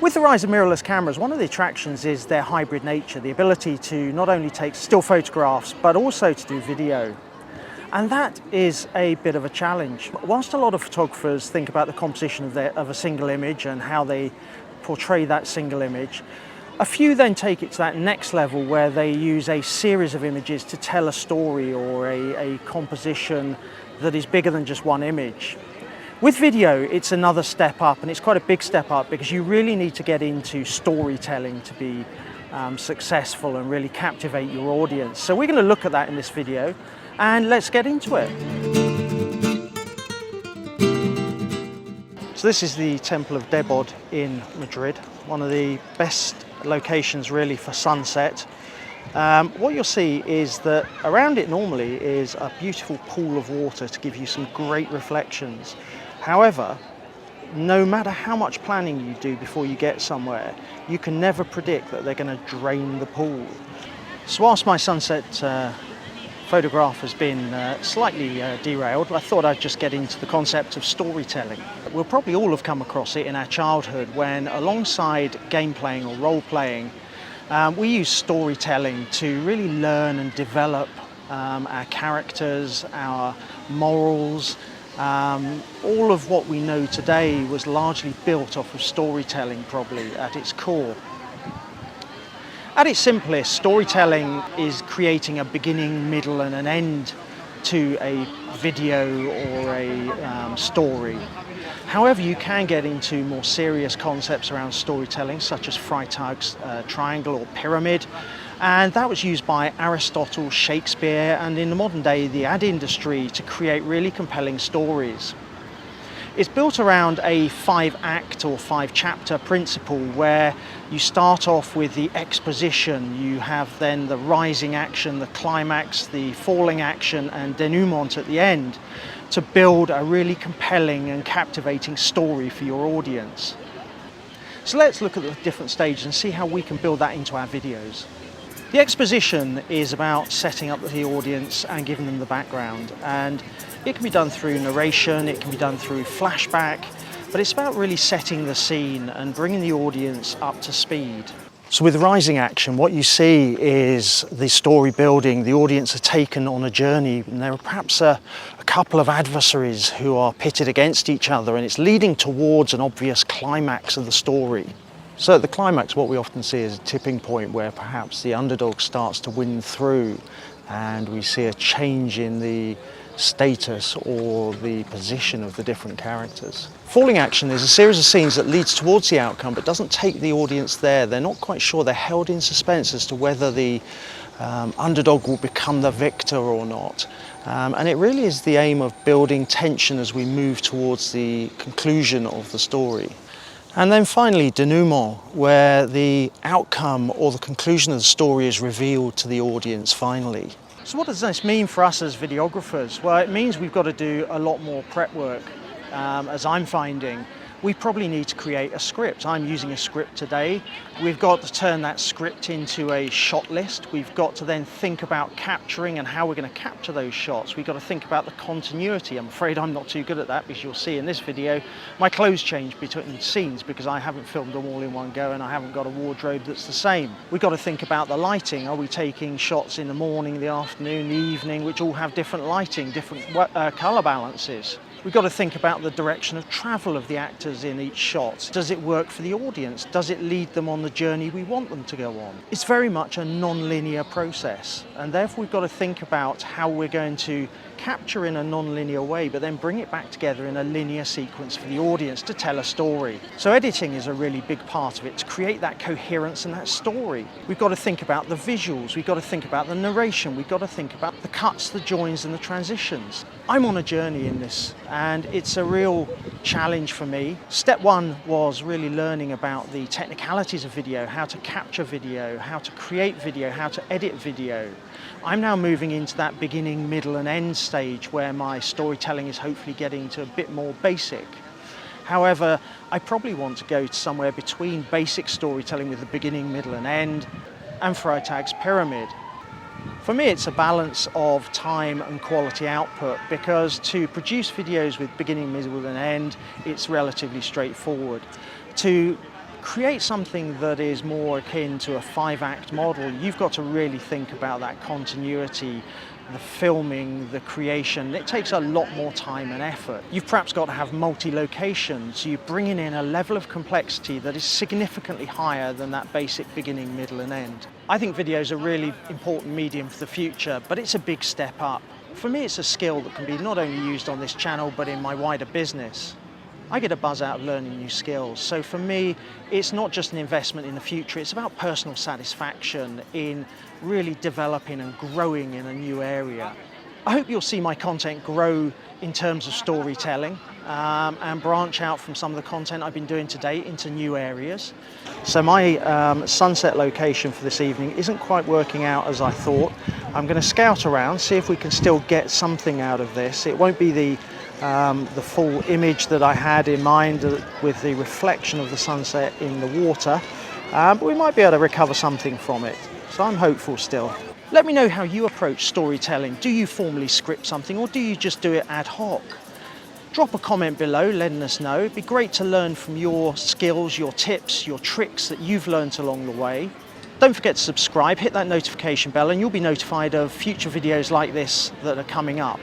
With the rise of mirrorless cameras, one of the attractions is their hybrid nature, the ability to not only take still photographs, but also to do video. And that is a bit of a challenge. Whilst a lot of photographers think about the composition of a single image and how they portray that single image, a few then take it to that next level where they use a series of images to tell a story or a composition that is bigger than just one image. With video, it's another step up, and it's quite a big step up because you really need to get into storytelling to be successful and really captivate your audience. So we're going to look at that in this video, and let's get into it. So this is the Temple of Debod in Madrid, one of the best locations really for sunset. What you'll see is that around it normally is a beautiful pool of water to give you some great reflections. However, no matter how much planning you do before you get somewhere, you can never predict that they're going to drain the pool. So whilst my sunset photograph has been slightly derailed, I thought I'd just get into the concept of storytelling. We'll probably all have come across it in our childhood when, alongside game playing or role playing, we use storytelling to really learn and develop our characters, our morals. All of what we know today was largely built off of storytelling, probably at its core. At its simplest, storytelling is creating a beginning, middle and an end to a video or a story. However, you can get into more serious concepts around storytelling, such as Freytag's triangle or pyramid, and that was used by Aristotle, Shakespeare, and in the modern day, the ad industry to create really compelling stories. It's built around a 5-act or 5-chapter principle where you start off with the exposition, you have then the rising action, the climax, the falling action and denouement at the end to build a really compelling and captivating story for your audience. So let's look at the different stages and see how we can build that into our videos. The exposition is about setting up the audience and giving them the background, and it can be done through narration, it can be done through flashback, but it's about really setting the scene and bringing the audience up to speed. So with rising action, what you see is the story building, the audience are taken on a journey, and there are perhaps a couple of adversaries who are pitted against each other, and it's leading towards an obvious climax of the story. So at the climax, what we often see is a tipping point where perhaps the underdog starts to win through and we see a change in the status or the position of the different characters. Falling action is a series of scenes that leads towards the outcome but doesn't take the audience there. They're not quite sure, they're held in suspense as to whether the underdog will become the victor or not. And it really is the aim of building tension as we move towards the conclusion of the story. And then finally, denouement, where the outcome or the conclusion of the story is revealed to the audience finally. So what does this mean for us as videographers? Well, it means we've got to do a lot more prep work, as I'm finding. We probably need to create a script. I'm using a script today. We've got to turn that script into a shot list. We've got to then think about capturing and how we're going to capture those shots. We've got to think about the continuity. I'm afraid I'm not too good at that because you'll see in this video my clothes change between scenes because I haven't filmed them all in one go and I haven't got a wardrobe that's the same. We've got to think about the lighting. Are we taking shots in the morning, the afternoon, the evening, which all have different lighting, different colour balances? We've got to think about the direction of travel of the actors in each shot. Does it work for the audience? Does it lead them on the journey we want them to go on? It's very much a non-linear process, and therefore we've got to think about how we're going to capture in a non-linear way, but then bring it back together in a linear sequence for the audience to tell a story. So editing is a really big part of it, to create that coherence and that story. We've got to think about the visuals, we've got to think about the narration, we've got to think about the cuts, the joins and the transitions. I'm on a journey in this, and it's a real challenge for me. Step one was really learning about the technicalities of video, how to capture video, how to create video, how to edit video. I'm now moving into that beginning, middle and end stage where my storytelling is hopefully getting to a bit more basic. However, I probably want to go to somewhere between basic storytelling with the beginning, middle and end and Freytag's pyramid. For me, it's a balance of time and quality output, because to produce videos with beginning, middle and end, it's relatively straightforward. To create something that is more akin to a 5-act model, you've got to really think about that continuity, the filming, the creation. It takes a lot more time and effort. You've perhaps got to have multi-locations. You're bringing in a level of complexity that is significantly higher than that basic beginning, middle and end. I think video is a really important medium for the future, but it's a big step up. For me, it's a skill that can be not only used on this channel, but in my wider business. I get a buzz out of learning new skills. So for me, it's not just an investment in the future, it's about personal satisfaction in really developing and growing in a new area. I hope you'll see my content grow in terms of storytelling and branch out from some of the content I've been doing to date into new areas. So my sunset location for this evening isn't quite working out as I thought. I'm going to scout around, see if we can still get something out of this. It won't be the full image that I had in mind with the reflection of the sunset in the water, but we might be able to recover something from it. So I'm hopeful still. Let me know how you approach storytelling. Do you formally script something or do you just do it ad hoc? Drop a comment below letting us know. It'd be great to learn from your skills, your tips, your tricks that you've learned along the way. Don't forget to subscribe, hit that notification bell and you'll be notified of future videos like this that are coming up.